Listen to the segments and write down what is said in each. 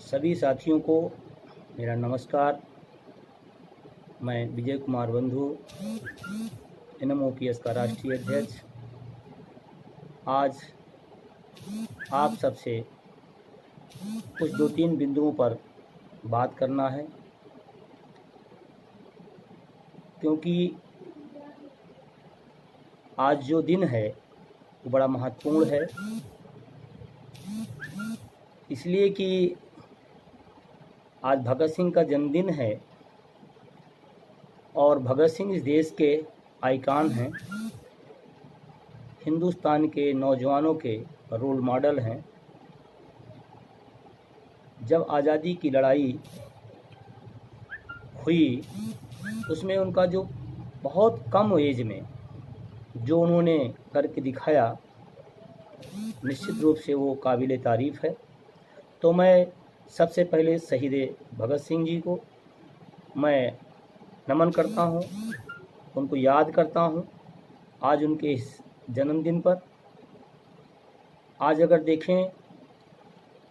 सभी साथियों को मेरा नमस्कार। मैं विजय कुमार बंधु, NMOPS का राष्ट्रीय अध्यक्ष। आज आप सबसे कुछ 2-3 बिंदुओं पर बात करना है, क्योंकि आज जो दिन है वो बड़ा महत्वपूर्ण है। इसलिए कि आज भगत सिंह का जन्मदिन है और भगत सिंह इस देश के आइकॉन हैं, हिंदुस्तान के नौजवानों के रोल मॉडल हैं। जब आज़ादी की लड़ाई हुई उसमें उनका जो बहुत कम एज में जो उन्होंने करके दिखाया, निश्चित रूप से वो काबिल तारीफ़ है। तो मैं सबसे पहले शहीद भगत सिंह जी को मैं नमन करता हूँ, उनको याद करता हूँ आज उनके इस जन्मदिन पर। आज अगर देखें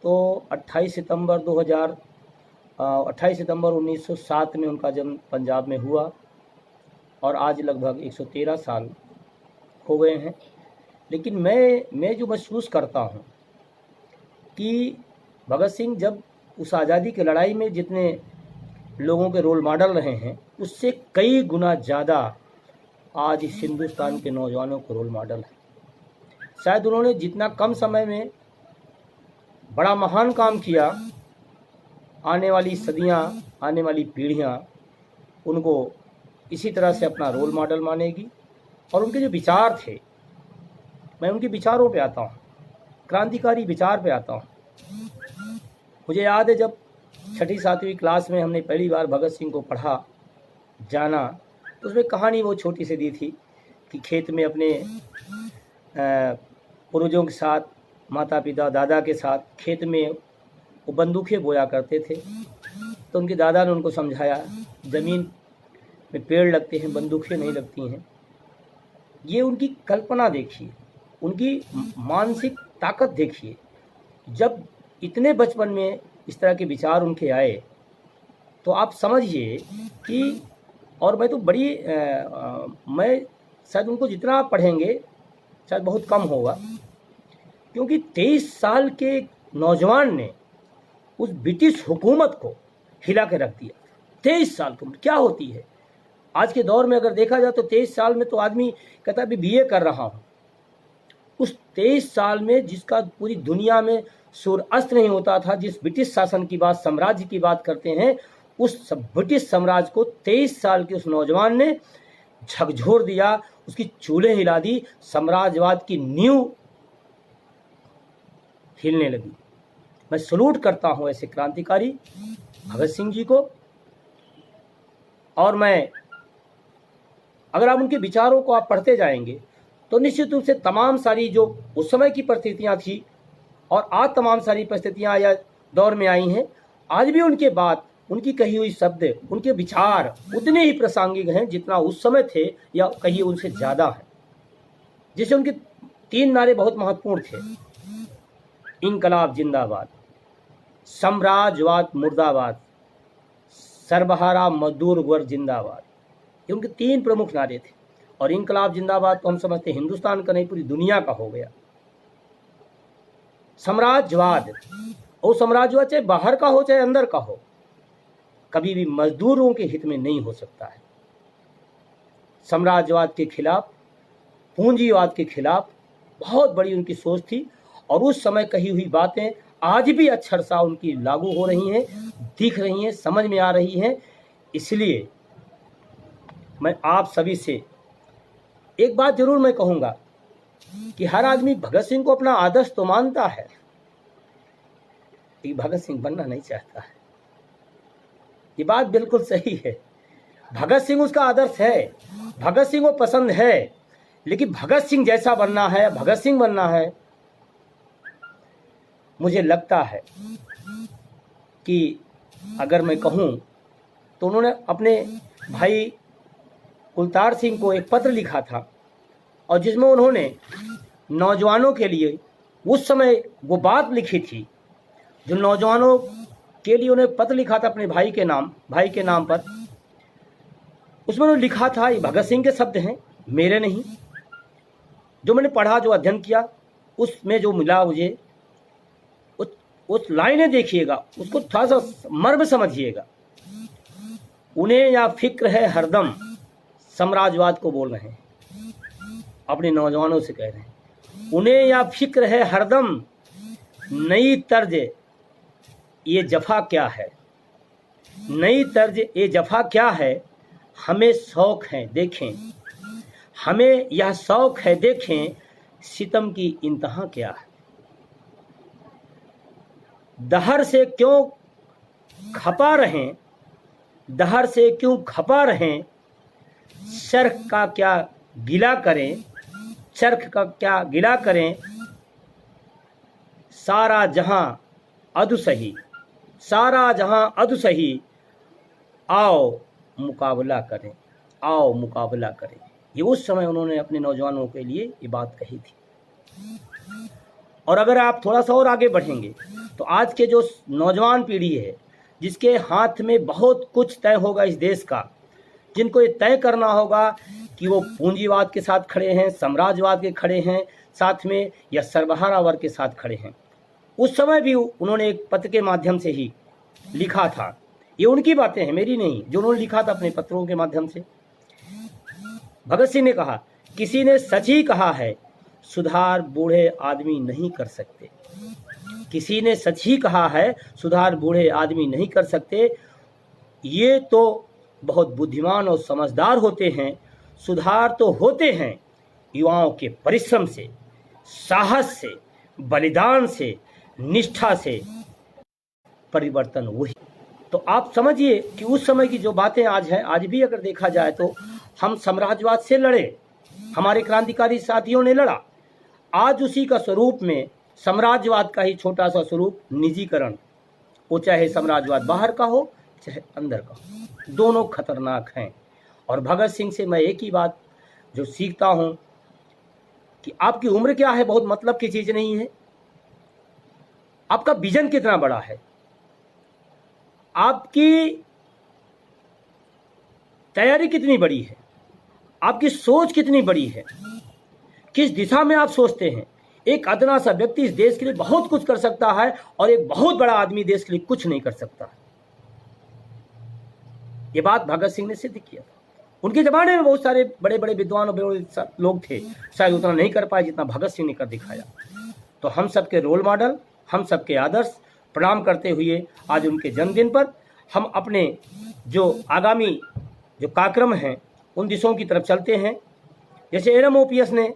तो 28 सितंबर 1907 में उनका जन्म पंजाब में हुआ और आज लगभग 113 साल हो गए हैं। लेकिन मैं जो महसूस करता हूँ कि भगत सिंह जब उस आज़ादी की लड़ाई में जितने लोगों के रोल मॉडल रहे हैं, उससे कई गुना ज़्यादा आज इस हिंदुस्तान के नौजवानों को रोल मॉडल है। शायद उन्होंने जितना कम समय में बड़ा महान काम किया, आने वाली सदियां, आने वाली पीढ़ियां उनको इसी तरह से अपना रोल मॉडल मानेगी। और उनके जो विचार थे, मैं उनके विचारों पे आता हूँ, क्रांतिकारी विचार पे आता हूँ। मुझे याद है जब 6ठी-7वीं क्लास में हमने पहली बार भगत सिंह को पढ़ा जाना, तो उसमें कहानी वो छोटी सी दी थी कि खेत में अपने पूर्वजों के साथ, माता पिता दादा के साथ खेत में वो बंदूकें बोया करते थे। तो उनके दादा ने उनको समझाया, ज़मीन में पेड़ लगते हैं, बंदूकें नहीं लगती हैं। ये उनकी कल्पना देखिए, उनकी मानसिक ताकत देखिए। जब इतने बचपन में इस तरह के विचार उनके आए तो आप समझिए कि, और मैं तो मैं शायद उनको जितना आप पढ़ेंगे शायद बहुत कम होगा, क्योंकि 23 साल के नौजवान ने उस ब्रिटिश हुकूमत को हिला के रख दिया। 23 साल की उम्र क्या होती है आज के दौर में? अगर देखा जाए तो 23 साल में तो आदमी कहता है BA कर रहा हूँ। उस 23 साल में जिसका पूरी दुनिया में सूर्य अस्त नहीं होता था, जिस ब्रिटिश शासन की बात, साम्राज्य की बात करते हैं, उस ब्रिटिश साम्राज्य को 23 साल के उस नौजवान ने झकझोर दिया, उसकी चूल्हे हिला दी, साम्राज्यवाद की नींव हिलने लगी। मैं सलूट करता हूं ऐसे क्रांतिकारी भगत सिंह जी को। और मैं, अगर आप उनके विचारों को आप पढ़ते जाएंगे तो निश्चित रूप से तमाम सारी जो उस समय की परिस्थितियां थी और आज तमाम सारी परिस्थितियां या दौर में आई हैं, आज भी उनके बात, उनकी कही हुई शब्द, उनके विचार उतने ही प्रासंगिक हैं जितना उस समय थे, या कहिए उनसे ज़्यादा है। जैसे उनके 3 नारे बहुत महत्वपूर्ण थे: इंकलाब जिंदाबाद, साम्राज्यवाद मुर्दाबाद, सर्वहारा मजदूर वर्ग जिंदाबाद। ये उनके 3 प्रमुख नारे थे। और इंकलाब जिंदाबाद तो हम समझते हैं हिंदुस्तान का नहीं, पूरी दुनिया का हो गया। साम्राज्यवाद, वो साम्राज्यवाद चाहे बाहर का हो चाहे अंदर का हो, कभी भी मजदूरों के हित में नहीं हो सकता है। साम्राज्यवाद के खिलाफ, पूंजीवाद के खिलाफ बहुत बड़ी उनकी सोच थी। और उस समय कही हुई बातें आज भी अक्षरशः उनकी लागू हो रही हैं, दिख रही हैं, समझ में आ रही हैं। इसलिए मैं आप सभी से एक बात जरूर मैं कहूँगा कि हर आदमी भगत सिंह को अपना आदर्श तो मानता है, लेकिन भगत सिंह बनना नहीं चाहता है। ये बात बिल्कुल सही है। भगत सिंह उसका आदर्श है, भगत सिंह को पसंद है, लेकिन भगत सिंह जैसा बनना है, भगत सिंह बनना है, मुझे लगता है कि अगर मैं कहूँ तो उन्होंने अपने भाई कुलतार सिंह को एक पत्र लिखा था, और जिसमें उन्होंने नौजवानों के लिए उस समय वो बात लिखी थी जो नौजवानों के लिए उन्हें पत्र लिखा था अपने भाई के नाम पर। उसमें उन्होंने लिखा था, ये भगत सिंह के शब्द हैं, मेरे नहीं, जो मैंने पढ़ा, जो अध्ययन किया, उसमें जो मिला मुझे, उस लाइनें देखिएगा, उसको थोड़ा सा मर्म समझिएगा। उन्हें या फिक्र है हरदम, साम्राज्यवाद को बोल रहे हैं, अपने नौजवानों से कह रहे हैं, उन्हें या फिक्र है हरदम, नई तर्ज ये जफा क्या है, नई तर्ज ये जफा क्या है, हमें शौक है देखें, हमें यह शौक है देखें, सितम की इंतहा क्या है। दहर से क्यों खपा रहें, दहर से क्यों खपा रहें, चरख का क्या गिला करें, चरख का क्या गिला करें, सारा जहां अधु सही, सारा जहां अधु सही, आओ मुकाबला करें, आओ मुकाबला करें। ये उस समय उन्होंने अपने नौजवानों के लिए ये बात कही थी। और अगर आप थोड़ा सा और आगे बढ़ेंगे तो आज के जो नौजवान पीढ़ी है, जिसके हाथ में बहुत कुछ तय होगा इस देश का, जिनको ये तय करना होगा कि वो पूंजीवाद के साथ खड़े हैं, साम्राज्यवाद के खड़े हैं साथ में, या सर्वहारा वर्ग के साथ खड़े हैं। उस समय भी उन्होंने एक पत्र के माध्यम से ही लिखा था, ये उनकी बातें हैं, मेरी नहीं, जो उन्होंने लिखा था अपने पत्रों के माध्यम से। भगत सिंह ने कहा, किसी ने सच ही कहा है, सुधार बूढ़े आदमी नहीं कर सकते, किसी ने सच ही कहा है, सुधार बूढ़े आदमी नहीं कर सकते, ये तो बहुत बुद्धिमान और समझदार होते हैं, सुधार तो होते हैं युवाओं के परिश्रम से, साहस से, बलिदान से, निष्ठा से, परिवर्तन वही। तो आप समझिए कि उस समय की जो बातें आज हैं, आज भी अगर देखा जाए तो हम साम्राज्यवाद से लड़े, हमारे क्रांतिकारी साथियों ने लड़ा, आज उसी का स्वरूप में साम्राज्यवाद का ही छोटा सा स्वरूप निजीकरण, वो चाहे साम्राज्यवाद बाहर का हो चाहे अंदर का हो, दोनों खतरनाक हैं। और भगत सिंह से मैं एक ही बात जो सीखता हूं कि आपकी उम्र क्या है बहुत मतलब की चीज नहीं है, आपका विजन कितना बड़ा है, आपकी तैयारी कितनी बड़ी है, आपकी सोच कितनी बड़ी है, किस दिशा में आप सोचते हैं। एक अदना सा व्यक्ति इस देश के लिए बहुत कुछ कर सकता है और एक बहुत बड़ा आदमी देश के लिए कुछ नहीं कर सकता। ये बात भगत सिंह ने सिद्ध किया। उनके जमाने में बहुत सारे बड़े बड़े विद्वान और बड़े लोग थे, शायद उतना नहीं कर पाए जितना भगत सिंह ने कर दिखाया। तो हम सबके रोल मॉडल, हम सबके आदर्श प्रणाम करते हुए आज उनके जन्मदिन पर हम अपने जो आगामी जो कार्यक्रम हैं उन दिशाओं की तरफ चलते हैं। जैसे NMOPS ने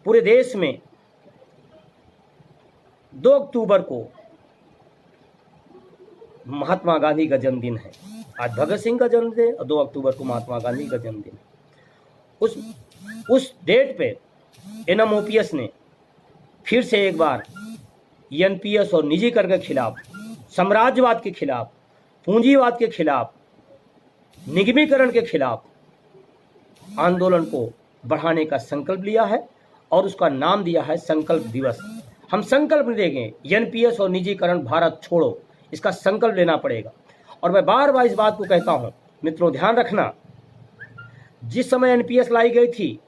पूरे देश में 2 अक्टूबर को महात्मा गांधी का जन्मदिन है, आज भगत सिंह का जन्मदिन और 2 अक्टूबर को महात्मा गांधी का जन्मदिन। उस डेट पे NMOPS ने फिर से एक बार NPS और निजीकरण के खिलाफ, साम्राज्यवाद के खिलाफ, पूंजीवाद के खिलाफ, निगमीकरण के खिलाफ आंदोलन को बढ़ाने का संकल्प लिया है और उसका नाम दिया है संकल्प दिवस। हम संकल्प लेंगे, NPS और निजीकरण भारत छोड़ो, इसका संकल्प लेना पड़ेगा। और मैं बार बार इस बात को कहता हूं, मित्रों ध्यान रखना, जिस समय NPS लाई गई थी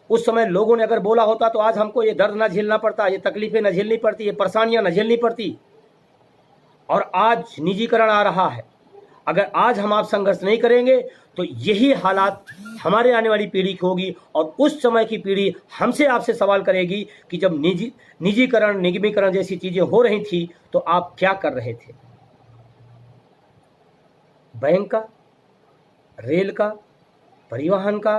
उस समय लोगों ने अगर बोला होता तो आज हमको ये दर्द ना झेलना पड़ता, ये तकलीफें न झेलनी पड़ती, ये परेशानियां न झेलनी पड़ती। और आज निजीकरण आ रहा है, अगर आज हम आप संघर्ष नहीं करेंगे तो यही हालात हमारे आने वाली पीढ़ी की होगी। और उस समय की पीढ़ी हमसे आपसे सवाल करेगी कि जब निजीकरण, निगमीकरण जैसी चीजें हो रही थी तो आप क्या कर रहे थे। बैंक का, रेल का, परिवहन का,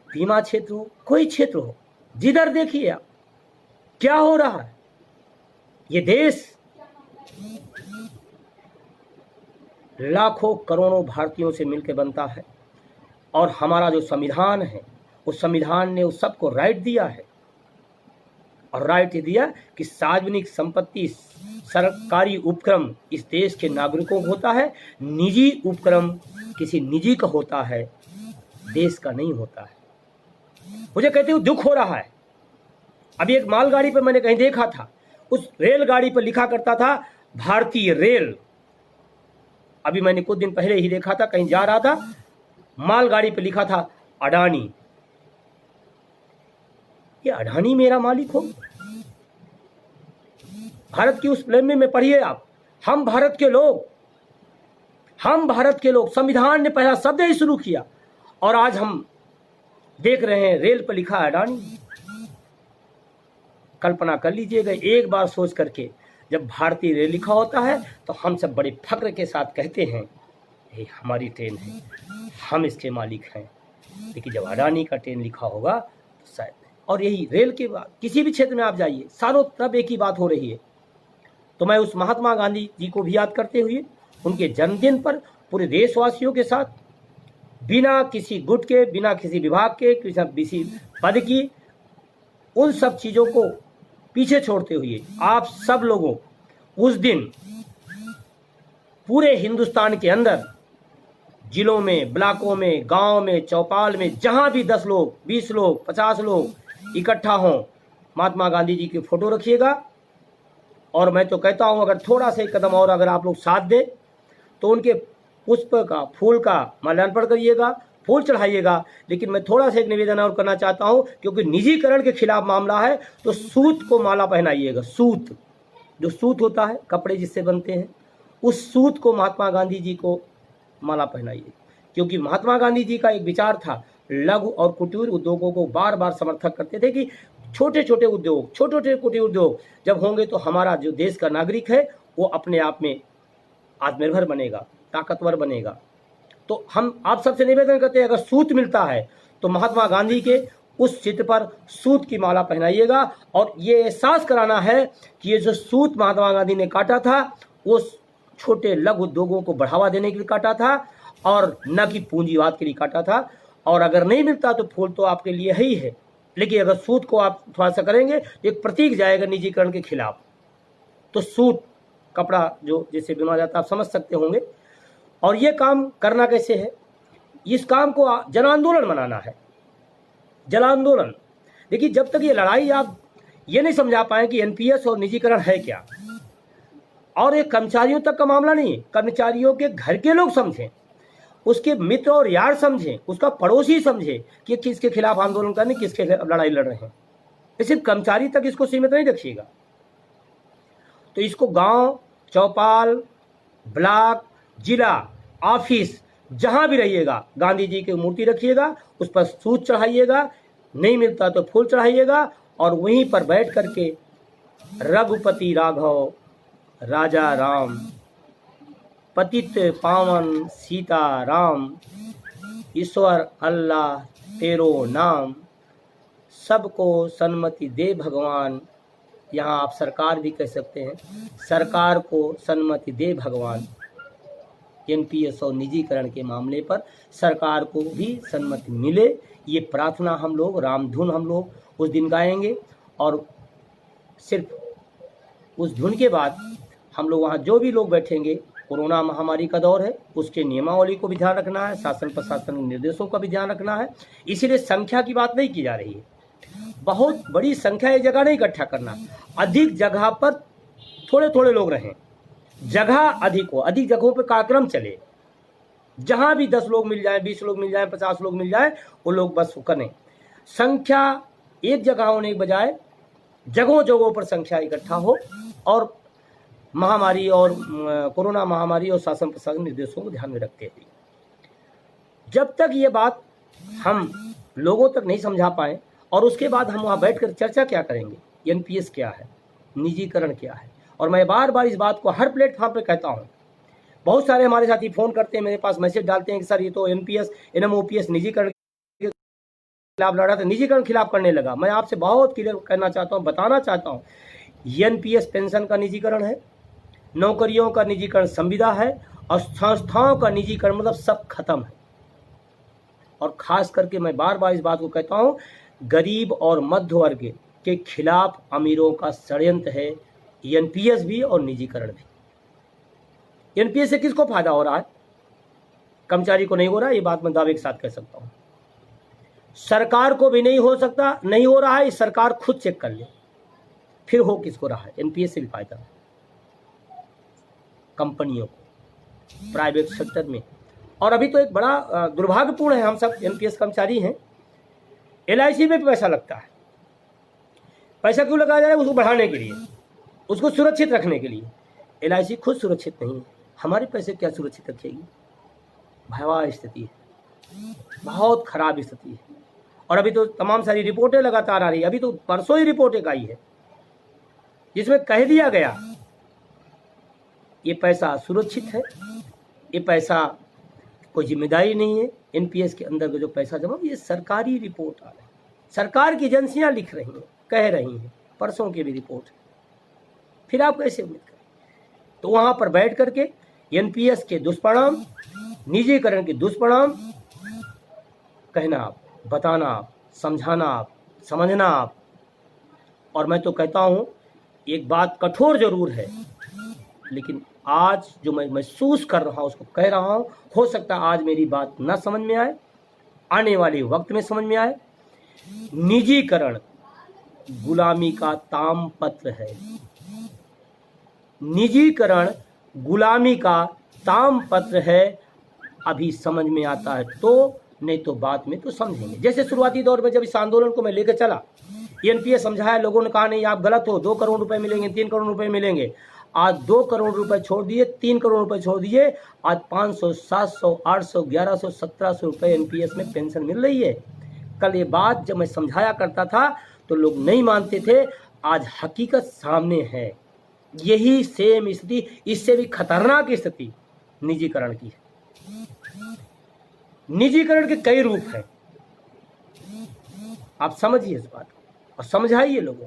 बीमा क्षेत्र हो, कोई क्षेत्र हो, जिधर देखिए आप क्या हो रहा है। ये देश लाखों करोड़ों भारतीयों से मिलकर बनता है और हमारा जो संविधान है उस संविधान ने उस सबको राइट दिया है। और राइट दिया कि सार्वजनिक संपत्ति, सरकारी उपक्रम इस देश के नागरिकों को होता है, निजी उपक्रम किसी निजी का होता है, देश का नहीं होता है। मुझे कहते हुए दुख हो रहा है, अभी एक मालगाड़ी पर मैंने कहीं देखा था, उस रेलगाड़ी पर लिखा करता था भारतीय रेल, अभी मैंने कुछ दिन पहले ही देखा था, कहीं जा रहा था, मालगाड़ी पे लिखा था अडानी। ये अडानी मेरा मालिक हो? भारत की उस प्लेन में पढ़िए आप, हम भारत के लोग, संविधान ने पहला शब्द ही शुरू किया, और आज हम देख रहे हैं रेल पर लिखा है अडानी। कल्पना कर लीजिएगा एक बार सोच करके, जब भारतीय रेल लिखा होता है तो हम सब बड़े फक्र के साथ कहते हैं ये हमारी ट्रेन है, हम इसके मालिक हैं। लेकिन जब अडानी का ट्रेन लिखा होगा तो शायद, और यही रेल के बाद किसी भी क्षेत्र में आप जाइए, चारों तरफ एक ही बात हो रही है। तो मैं उस महात्मा गांधी जी को भी याद करते हुए, उनके जन्मदिन पर पूरे देशवासियों के साथ, बिना किसी गुट के, बिना किसी विभाग के, किसी पद की, उन सब चीज़ों को पीछे छोड़ते हुए आप सब लोगों उस दिन पूरे हिंदुस्तान के अंदर, जिलों में, ब्लॉकों में, गांव में, चौपाल में, जहां भी 10 लोग, 20 लोग, 50 लोग इकट्ठा हों, महात्मा गांधी जी की फोटो रखिएगा। और मैं तो कहता हूं, अगर थोड़ा सा कदम और अगर आप लोग साथ दें तो उनके पुष्प का, फूल का माल्यार्पण करिएगा, फूल चढ़ाइएगा। लेकिन मैं थोड़ा सा एक निवेदन और करना चाहता हूं, क्योंकि निजीकरण के खिलाफ मामला है, तो सूत को माला पहनाइएगा। सूत, जो सूत होता है, कपड़े जिससे बनते हैं, उस सूत को महात्मा गांधी जी को माला पहनाइए। क्योंकि महात्मा गांधी जी का एक विचार था, लघु और कुटीर उद्योगों को बार बार समर्थक करते थे कि छोटे छोटे उद्योग, छोटे छोटे कुटीर उद्योग जब होंगे तो हमारा जो देश का नागरिक है वो अपने आप में आत्मनिर्भर बनेगा, ताकतवर बनेगा। तो हम आप सबसे निवेदन करते हैं, अगर सूत मिलता है तो महात्मा गांधी के उस चित्र पर सूत की माला पहनाइएगा, और ये एहसास कराना है कि ये जो सूत महात्मा गांधी ने काटा था वो छोटे लघु उद्योगों को बढ़ावा देने के लिए काटा था, और न कि पूंजीवाद के लिए काटा था। और अगर नहीं मिलता तो फूल तो आपके लिए ही है, लेकिन अगर सूत को आप थोड़ा सा करेंगे तो एक प्रतीक जाएगा निजीकरण के खिलाफ। तो सूत कपड़ा जो जैसे बुना जाता है, आप समझ सकते होंगे। और ये काम करना कैसे है, इस काम को जन आंदोलन बनाना है, जन आंदोलन। देखिए, जब तक ये लड़ाई आप ये नहीं समझा पाए कि एनपीएस और निजीकरण है क्या, और ये कर्मचारियों तक का मामला नहीं, कर्मचारियों के घर के लोग समझें, उसके मित्र और यार समझें, उसका पड़ोसी समझे कि किसके खिलाफ आंदोलन करने, किसके खिलाफ लड़ाई लड़ रहे हैं। सिर्फ कर्मचारी तक इसको सीमित नहीं रखिएगा। तो इसको गांव, चौपाल, ब्लॉक, जिला, ऑफिस, जहां भी रहिएगा, गांधी जी की मूर्ति रखिएगा, उस पर सूत चढ़ाइएगा, नहीं मिलता तो फूल चढ़ाइएगा, और वहीं पर बैठ करके रघुपति राघव राजा राम, पतित पावन सीता राम, ईश्वर अल्लाह तेरो नाम, सबको सन्मति दे भगवान। यहाँ आप सरकार भी कह सकते हैं, सरकार को सन्मति दे भगवान। एनपीएस और निजीकरण के मामले पर सरकार को भी सम्मति मिले, ये प्रार्थना हम लोग, रामधुन हम लोग उस दिन गाएंगे। और सिर्फ उस धुन के बाद हम लोग वहाँ जो भी लोग बैठेंगे, कोरोना महामारी का दौर है, उसके नियमावली को भी ध्यान रखना है, शासन प्रशासन के निर्देशों का भी ध्यान रखना है। इसीलिए संख्या की बात नहीं की जा रही है, बहुत बड़ी संख्या एक जगह नहीं इकट्ठा करना, अधिक जगह पर थोड़े थोड़े लोग रहें, जगह अधिक हो, अधिक जगहों पर कार्यक्रम चले, जहां भी 10 लोग मिल जाए, 20 लोग मिल जाए, 50 लोग मिल जाए, वो लोग बस करें। संख्या एक जगह होने के बजाय जगहों जगहों पर संख्या इकट्ठा हो, और महामारी और कोरोना महामारी और शासन प्रशासन निर्देशों को ध्यान में रखते हुए, जब तक ये बात हम लोगों तक नहीं समझा पाए, और उसके बाद हम वहाँ बैठकर चर्चा क्या करेंगे, एनपीएस क्या है, निजीकरण क्या है। और मैं बार बार इस बात को हर प्लेटफॉर्म पे कहता हूँ। बहुत सारे हमारे साथी फ़ोन करते हैं, मेरे पास मैसेज डालते हैं कि सर ये तो एनपीएस एनएमओपीएस निजीकरण के खिलाफ लड़ा था, निजीकरण खिलाफ करने लगा। मैं आपसे बहुत क्लियर करना चाहता हूँ, बताना चाहता हूँ, एनपीएस पेंशन का निजीकरण है, नौकरियों का निजीकरण संविदा है, और संस्थाओं का निजीकरण मतलब सब खत्म है। और खास करके मैं बार बार इस बात को कहता हूँ, गरीब और मध्य वर्ग के खिलाफ अमीरों का षड्यंत्र है एनपीएस भी और निजीकरण भी। एनपीएस से किसको फायदा हो रहा है? कर्मचारी को नहीं हो रहा है, ये बात मैं दावे के साथ कह सकता हूँ। सरकार को भी नहीं हो सकता, नहीं हो रहा है, सरकार खुद चेक कर ले, फिर हो किसको रहा है। एनपीएस से भी फायदा है। कंपनियों को, प्राइवेट सेक्टर में। और अभी तो एक बड़ा दुर्भाग्यपूर्ण है, हम सब एनपीएस कर्मचारी हैं, एलआईसी में पैसा लगता है। पैसा क्यों लगाया जा रहा है? उसको बढ़ाने के लिए, उसको सुरक्षित रखने के लिए। एलआईसी खुद सुरक्षित नहीं है, हमारे पैसे क्या सुरक्षित रखेगी? भयावह स्थिति है, बहुत खराब स्थिति है। और अभी तो तमाम सारी रिपोर्टें लगातार आ रही है। अभी तो परसों ही रिपोर्ट एक आई है जिसमें कह दिया गया ये पैसा सुरक्षित है, ये पैसा कोई जिम्मेदारी नहीं है। एनपीएस के अंदर का जो पैसा जमा, ये सरकारी रिपोर्ट आ रही है, सरकार की एजेंसियां लिख रही हैं, कह रही हैं, परसों की भी रिपोर्ट है। फिर आप कैसे उम्मीद करें? तो वहां पर बैठ करके एनपीएस के दुष्परिणाम, निजीकरण के दुष्परिणाम कहना आप, बताना आप, समझाना आप, समझना आप। और मैं तो कहता हूं एक बात कठोर जरूर है, लेकिन आज जो मैं महसूस कर रहा हूं उसको कह रहा हूं। हो सकता है आज मेरी बात ना समझ में आए, आने वाले वक्त में समझ में आए। निजीकरण गुलामी का तामपत्र है, निजीकरण गुलामी का तामपत्र है। अभी समझ में आता है तो, नहीं तो बाद में तो समझेंगे। जैसे शुरुआती दौर में जब इस आंदोलन को मैं लेकर चला, एनपीएस समझाया, लोगों ने कहा नहीं आप गलत हो, 2 करोड़ रुपए मिलेंगे, 3 करोड़ रुपए मिलेंगे। आज 2 करोड़ रुपए छोड़ दिए, 3 करोड़ रुपए छोड़ दिए, आज 500, 700, 800, 1100, 1700 रुपए एनपीएस में पेंशन मिल रही है। कल ये बात जब मैं समझाया करता था तो लोग नहीं मानते थे, आज हकीकत सामने है। यही सेम स्थिति, इससे भी खतरनाक स्थिति निजीकरण की है। निजीकरण के कई रूप हैं, आप समझिए इस बात को और समझाइए लोगों।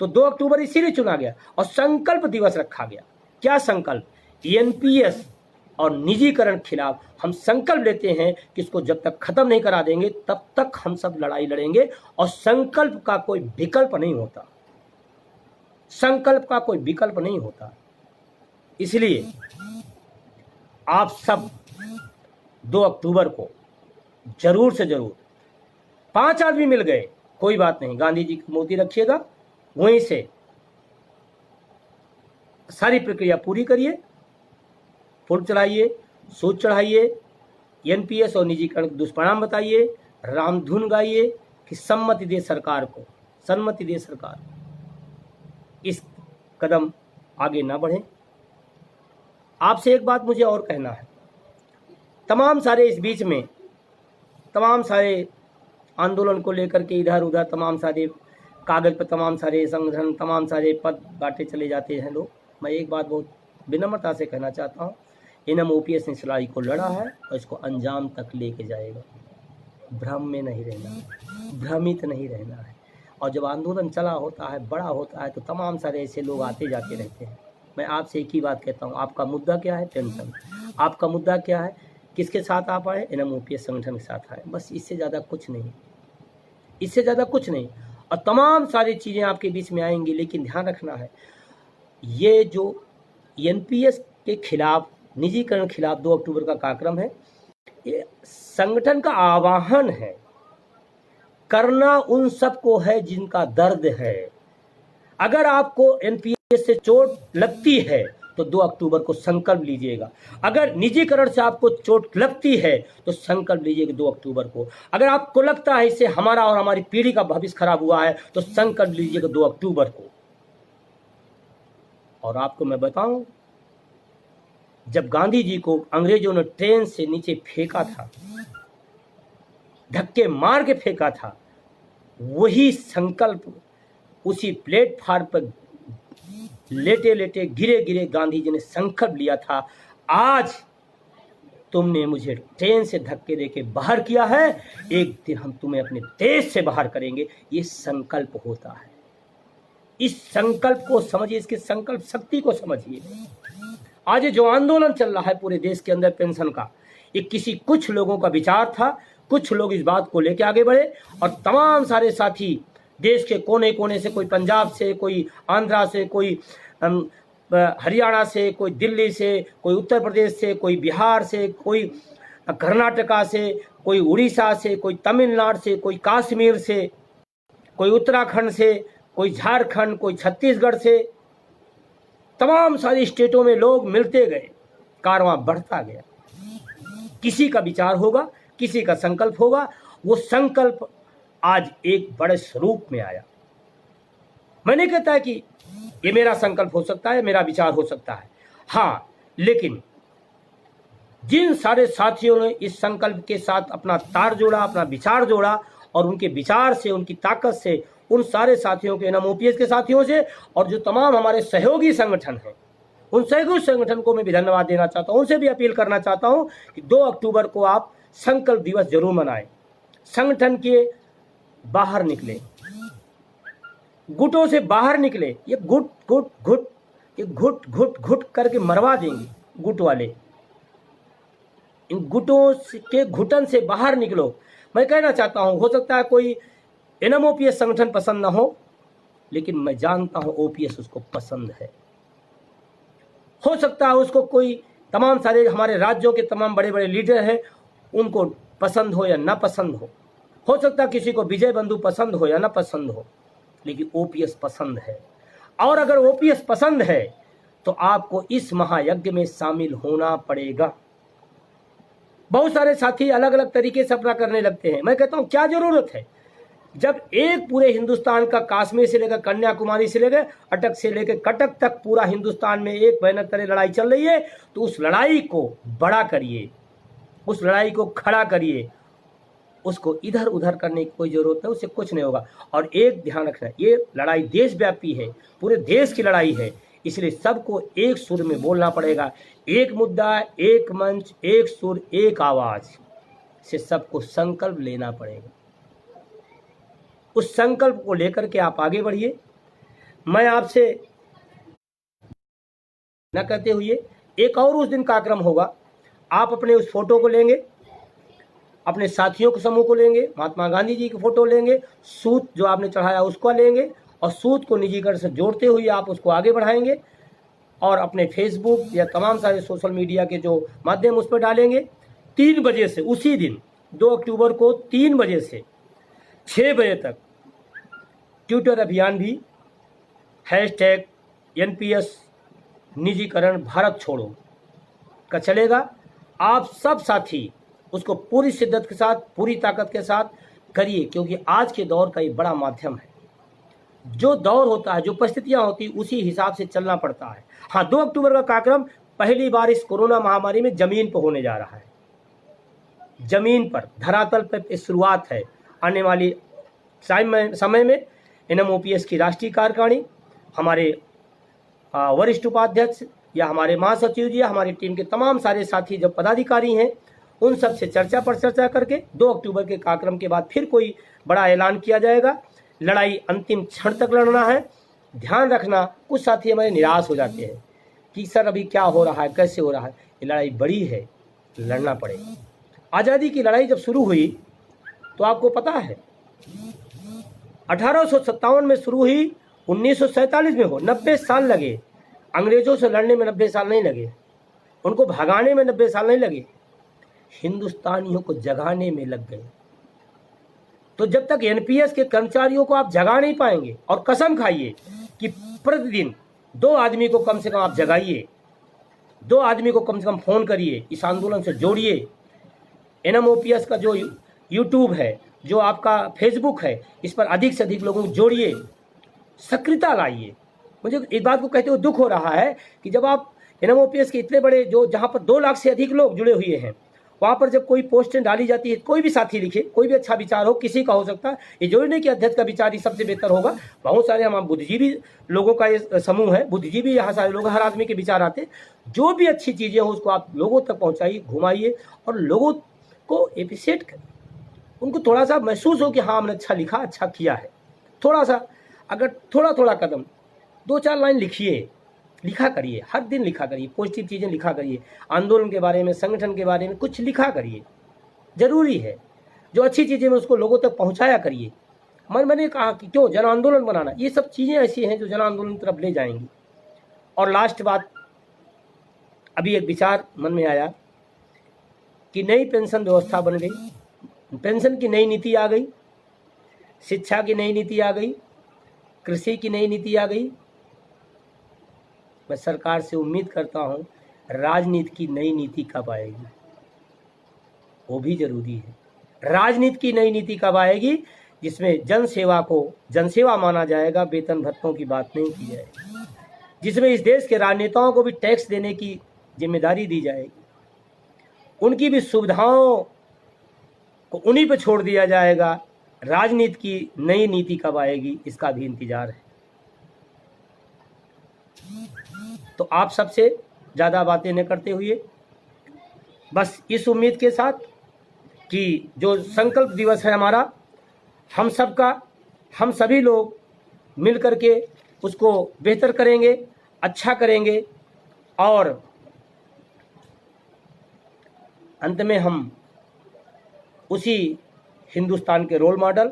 तो 2 अक्टूबर इसीलिए चुना गया और संकल्प दिवस रखा गया। क्या संकल्प? एनपीएस और निजीकरण खिलाफ हम संकल्प लेते हैं कि इसको जब तक खत्म नहीं करा देंगे तब तक हम सब लड़ाई लड़ेंगे। और संकल्प का कोई विकल्प नहीं होता, संकल्प का कोई विकल्प नहीं होता। इसलिए आप सब 2 अक्टूबर को जरूर से जरूर, 5 आदमी मिल गए कोई बात नहीं, गांधी जी की मूर्ति रखिएगा, वहीं से सारी प्रक्रिया पूरी करिए, फूल चढ़ाइए, सूत चढ़ाइए, एनपीएस और निजीकरण के दुष्परिणाम बताइए, रामधुन गाइए कि सम्मति दे सरकार को, सम्मति दे सरकार। इस कदम आगे ना बढ़े। आपसे एक बात मुझे और कहना है, तमाम सारे इस बीच में तमाम सारे आंदोलन को लेकर के इधर उधर तमाम सारे कागज पर तमाम सारे संगठन, तमाम सारे पद बांटे चले जाते हैं लोग। मैं एक बात बहुत विनम्रता से कहना चाहता हूँ, एनएमओपीएस ने इस लड़ाई को लड़ा है और इसको अंजाम तक लेके जाएगा। भ्रम में नहीं रहना है, भ्रमित नहीं रहना है। और जब आंदोलन चला होता है, बड़ा होता है, तो तमाम सारे ऐसे लोग आते जाते रहते हैं। मैं आपसे एक ही बात कहता हूँ, आपका मुद्दा क्या है? पेंशन। आपका मुद्दा क्या है? किसके साथ आप आए? एनएमओपीएस संगठन के साथ आए, बस इससे ज़्यादा कुछ नहीं, इससे ज़्यादा कुछ नहीं। और तमाम सारी चीज़ें आपके बीच में आएंगी, लेकिन ध्यान रखना है, ये जो एनपीएस के खिलाफ, निजीकरण खिलाफ 2 अक्टूबर का कार्यक्रम है, ये संगठन का आह्वान है। करना उन सबको है जिनका दर्द है। अगर आपको एनपीएस से चोट लगती है तो 2 अक्टूबर को संकल्प लीजिएगा। अगर निजीकरण से आपको चोट लगती है तो संकल्प लीजिएगा 2 अक्टूबर को। अगर आपको लगता है इससे हमारा और हमारी पीढ़ी का भविष्य खराब हुआ है तो संकल्प लीजिएगा 2 अक्टूबर को। और आपको मैं बताऊं, जब गांधी जी को अंग्रेजों ने ट्रेन से नीचे फेंका था, धक्के मार के फेंका था, वही संकल्प उसी प्लेटफार्म पर लेटे लेटे गिरे गिरे गांधी जी ने संकल्प लिया था, आज तुमने मुझे ट्रेन से धक्के देके बाहर किया है, एक दिन हम तुम्हें अपने देश से बाहर करेंगे। ये संकल्प होता है। इस संकल्प को समझिए, इसके संकल्प शक्ति को समझिए। आज जो आंदोलन चल रहा है पूरे देश के अंदर पेंशन का, ये किसी कुछ लोगों का विचार था, कुछ लोग इस बात को लेकर आगे बढ़े और तमाम सारे साथी देश के कोने कोने से, कोई पंजाब से, कोई आंध्रा से, कोई हरियाणा से, कोई दिल्ली से, कोई उत्तर प्रदेश से, कोई बिहार से, कोई कर्नाटका से, कोई उड़ीसा से, कोई तमिलनाडु से, कोई कश्मीर से, कोई उत्तराखंड से, कोई झारखंड, कोई छत्तीसगढ़ से, तमाम सारी स्टेटों में लोग मिलते गए, कारवां बढ़ता गया। किसी का विचार होगा, किसी का संकल्प होगा, वो संकल्प आज एक बड़े स्वरूप में आया। मैं नहीं कहता कि ये मेरा संकल्प हो सकता है, मेरा विचार हो सकता है, हाँ, लेकिन जिन सारे साथियों ने इस संकल्प के साथ अपना तार जोड़ा, अपना विचार जोड़ा, और उनके विचार से, उनकी ताकत से, उन सारे साथियों के, एनएमओपीएस के साथियों से, और जो तमाम हमारे सहयोगी संगठन हैं, उन सहयोगी संगठन को मैं भी धन्यवाद देना चाहता हूं। उनसे भी अपील करना चाहता हूं कि 2 अक्टूबर को आप संकल्प दिवस जरूर मनाएं। संगठन के बाहर निकले, गुटों से बाहर निकले। ये गुट गुट गुट, ये घुट घुट घुट करके मरवा देंगे गुट वाले। इन गुटों के घुटन से बाहर निकलो। मैं कहना चाहता हूं, हो सकता है कोई एनएमओपीएस संगठन पसंद ना हो, लेकिन मैं जानता हूं ओपीएस उसको पसंद है। हो सकता है उसको कोई, तमाम सारे हमारे राज्यों के तमाम बड़े बड़े लीडर हैं, उनको पसंद हो या ना पसंद हो सकता है किसी को विजय बंधु पसंद हो या ना पसंद हो, लेकिन ओपीएस पसंद है। और अगर ओपीएस पसंद है तो आपको इस महायज्ञ में शामिल होना पड़ेगा। बहुत सारे साथी अलग अलग तरीके से अपना करने लगते हैं। मैं कहता हूं क्या जरूरत है, जब एक पूरे हिंदुस्तान का, कश्मीर से लेकर कन्याकुमारी से लेकर अटक से लेकर कटक तक पूरा हिंदुस्तान में एक भयानक तरह लड़ाई चल रही है, तो उस लड़ाई को बड़ा करिए, उस लड़ाई को खड़ा करिए। उसको इधर उधर करने की कोई जरूरत नहीं, उससे कुछ नहीं होगा। और एक ध्यान रखना, ये लड़ाई देशव्यापी है, पूरे देश की लड़ाई है, इसलिए सबको एक सुर में बोलना पड़ेगा। एक मुद्दा, एक मंच, एक सुर, एक आवाज से सबको संकल्प लेना पड़ेगा। उस संकल्प को लेकर के आप आगे बढ़िए। मैं आपसे न कहते हुए, एक और उस दिन कार्यक्रम होगा, आप अपने उस फोटो को लेंगे, अपने साथियों के समूह को लेंगे, महात्मा गांधी जी की फोटो लेंगे, सूत जो आपने चढ़ाया उसको लेंगे, और सूत को निजीकरण से जोड़ते हुए आप उसको आगे बढ़ाएंगे, और अपने फेसबुक या तमाम सारे सोशल मीडिया के जो माध्यम उस पर डालेंगे। 3 बजे से, उसी दिन 2 अक्टूबर को 3 बजे से 6 बजे तक ट्विटर अभियान भी #NPS निजीकरण भारत छोड़ो का चलेगा। आप सब साथी उसको पूरी शिद्दत के साथ, पूरी ताकत के साथ करिए, क्योंकि आज के दौर का ये बड़ा माध्यम है। जो दौर होता है, जो परिस्थितियां होती, उसी हिसाब से चलना पड़ता है। हाँ, 2 अक्टूबर का कार्यक्रम पहली बार इस कोरोना महामारी में जमीन पर होने जा रहा है। जमीन पर, धरातल पर शुरुआत है। आने वाली समय में एनएमओपीएस की राष्ट्रीय कार्यकारिणी, हमारे वरिष्ठ उपाध्यक्ष या हमारे महासचिव जी या हमारी टीम के तमाम सारे साथी जो पदाधिकारी हैं, उन सब से चर्चा पर चर्चा करके 2 अक्टूबर के कार्यक्रम के बाद फिर कोई बड़ा ऐलान किया जाएगा। लड़ाई अंतिम क्षण तक लड़ना है। ध्यान रखना, कुछ साथी हमारे निराश हो जाते हैं कि सर अभी क्या हो रहा है, कैसे हो रहा है। ये लड़ाई बड़ी है, लड़ना पड़ेगा। आज़ादी की लड़ाई जब शुरू हुई तो आपको पता है 1857 में शुरू हुई, 1947 में हो, 90 साल लगे। अंग्रेजों से लड़ने में 90 साल नहीं लगे, उनको भगाने में 90 साल नहीं लगे, हिंदुस्तानियों को जगाने में लग गए। तो जब तक एनपीएस के कर्मचारियों को आप जगा नहीं पाएंगे, और कसम खाइए कि प्रतिदिन 2 आदमी को कम से कम आप जगाइए, 2 आदमी को कम से कम फोन करिए, इस आंदोलन से जोड़िए। एनएमओपीएस का जो यूट्यूब है, जो आपका फेसबुक है, इस पर अधिक से अधिक लोगों को जोड़िए, सक्रियता लाइए। मुझे एक बात को कहते हुए दुख हो रहा है कि जब आप एनएमओपीएस के इतने बड़े, जो जहां पर 2 लाख से अधिक लोग जुड़े हुए हैं, वहां पर जब कोई पोस्टें डाली जाती है, कोई भी साथी लिखे, कोई भी अच्छा विचार हो, किसी का हो सकता है, ये जरूरी नहीं कि अध्यक्ष का विचार ही सबसे बेहतर होगा। बहुत सारे हम बुद्धिजीवी लोगों का ये समूह है, बुद्धिजीवी यहाँ सारे लोग, हर आदमी के विचार आते। जो भी अच्छी चीजें हो उसको आप लोगों तक पहुंचाइए, घुमाइए, और लोगों को एप्रिशिएट करें। उनको थोड़ा सा महसूस हो कि हाँ हमने अच्छा लिखा, अच्छा किया है। थोड़ा सा, अगर थोड़ा थोड़ा कदम, 2-4 लाइन लिखिए, लिखा करिए, हर दिन लिखा करिए, पॉजिटिव चीज़ें लिखा करिए, आंदोलन के बारे में, संगठन के बारे में कुछ लिखा करिए, जरूरी है। जो अच्छी चीज़ें में उसको लोगों तक पहुंचाया करिए। मैंने कहा कि क्यों जन आंदोलन बनाना, ये सब चीज़ें ऐसी हैं जो जन आंदोलन की तरफ ले जाएंगी। और लास्ट बात, अभी एक विचार मन में आया कि नई पेंशन व्यवस्था बन गई, पेंशन की नई नीति आ गई, शिक्षा की नई नीति आ गई, कृषि की नई नीति आ गई, मैं सरकार से उम्मीद करता हूँ राजनीति की नई नीति कब आएगी, वो भी जरूरी है। राजनीति की नई नीति कब आएगी जिसमें जनसेवा को जनसेवा माना जाएगा, वेतन भत्तों की बात नहीं की जाएगी, जिसमें इस देश के राजनेताओं को भी टैक्स देने की जिम्मेदारी दी जाएगी, उनकी भी सुविधाओं को उन्हीं पर छोड़ दिया जाएगा। राजनीति की नई नीति कब आएगी इसका भी इंतजार है। तो आप सबसे ज़्यादा बातें न करते हुए बस इस उम्मीद के साथ कि जो संकल्प दिवस है हमारा, हम सबका, हम सभी लोग मिल कर के उसको बेहतर करेंगे, अच्छा करेंगे और अंत में हम उसी हिंदुस्तान के रोल मॉडल,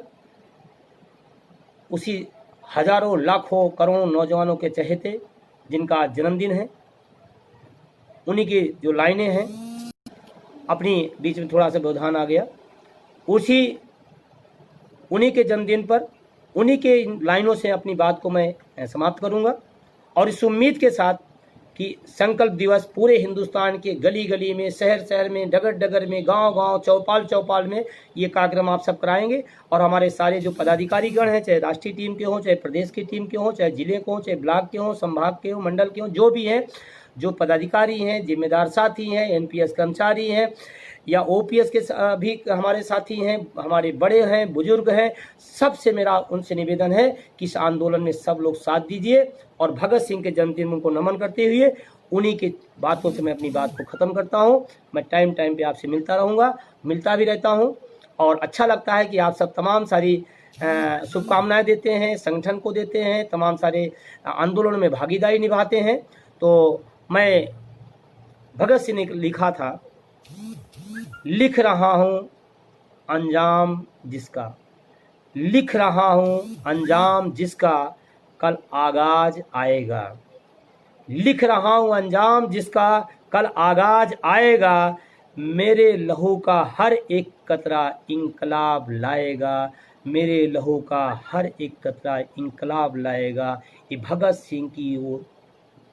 उसी हजारों लाखों करोड़ों नौजवानों के चहेते जिनका आज जन्मदिन है, उन्हीं की जो लाइनें हैं, अपनी बीच में थोड़ा सा व्यवधान आ गया, उन्हीं के जन्मदिन पर उन्हीं के लाइनों से अपनी बात को मैं समाप्त करूंगा और इस उम्मीद के साथ कि संकल्प दिवस पूरे हिंदुस्तान के गली गली में, शहर शहर में, डगर डगर में, गांव गांव, चौपाल चौपाल में ये कार्यक्रम आप सब कराएंगे। और हमारे सारे जो पदाधिकारीगण हैं, चाहे राष्ट्रीय टीम के हों, चाहे प्रदेश की टीम के हों, चाहे जिले के हों, चाहे ब्लॉक के हों, संभाग के हों, मंडल के हों, जो भी हैं, जो पदाधिकारी हैं, जिम्मेदार साथी हैं, एनपीएस कर्मचारी हैं या ओपीएस के भी हमारे साथी हैं, हमारे बड़े हैं, बुजुर्ग हैं, सबसे मेरा उनसे निवेदन है कि इस आंदोलन में सब लोग साथ दीजिए। और भगत सिंह के जन्मदिन को नमन करते हुए उन्हीं की बातों से मैं अपनी बात को ख़त्म करता हूँ। मैं टाइम टाइम पे आपसे मिलता रहूँगा, मिलता भी रहता हूँ और अच्छा लगता है कि आप सब तमाम सारी शुभकामनाएँ देते हैं, संगठन को देते हैं, तमाम सारे आंदोलन में भागीदारी निभाते हैं। तो मैं भगत सिंह ने लिखा था, लिख रहा हूँ अंजाम जिसका, लिख रहा हूँ अंजाम जिसका कल आगाज आएगा, लिख रहा हूँ अंजाम जिसका कल आगाज आएगा, मेरे लहू का हर एक कतरा इंकलाब लाएगा, मेरे लहू का हर एक कतरा इंकलाब लाएगा। ये भगत सिंह की वो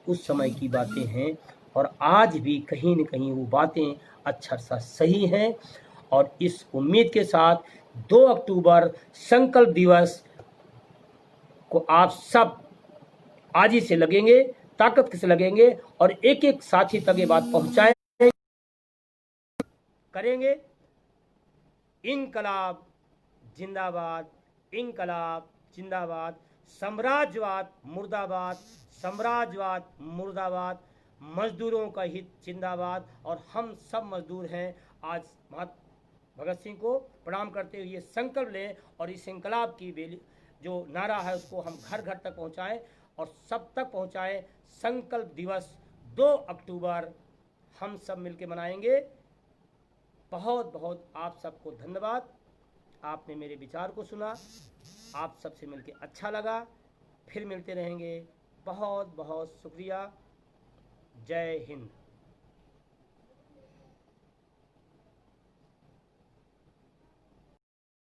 उस समय की बातें हैं और आज भी कहीं न कहीं वो बातें अक्षर सा सही हैं। और इस उम्मीद के साथ 2 अक्टूबर संकल्प दिवस को आप सब आज ही से लगेंगे, ताकत से लगेंगे और एक एक साथी तक ये बात पहुंचाए करेंगे। इनकलाब जिंदाबाद, इनकलाब जिंदाबाद, साम्राज्यवाद मुर्दाबाद, साम्राज्यवाद मुर्दाबाद, मजदूरों का हित जिंदाबाद। और हम सब मजदूर हैं, आज महात्मा भगत सिंह को प्रणाम करते हुए ये संकल्प लें और इस इनकलाब की जो नारा है उसको हम घर घर तक पहुंचाएं और सब तक पहुंचाएं। संकल्प दिवस 2 अक्टूबर हम सब मिलकर मनाएंगे। बहुत बहुत आप सबको धन्यवाद, आपने मेरे विचार को सुना, आप सबसे मिलकर अच्छा लगा, फिर मिलते रहेंगे। बहुत बहुत शुक्रिया। जय हिंद।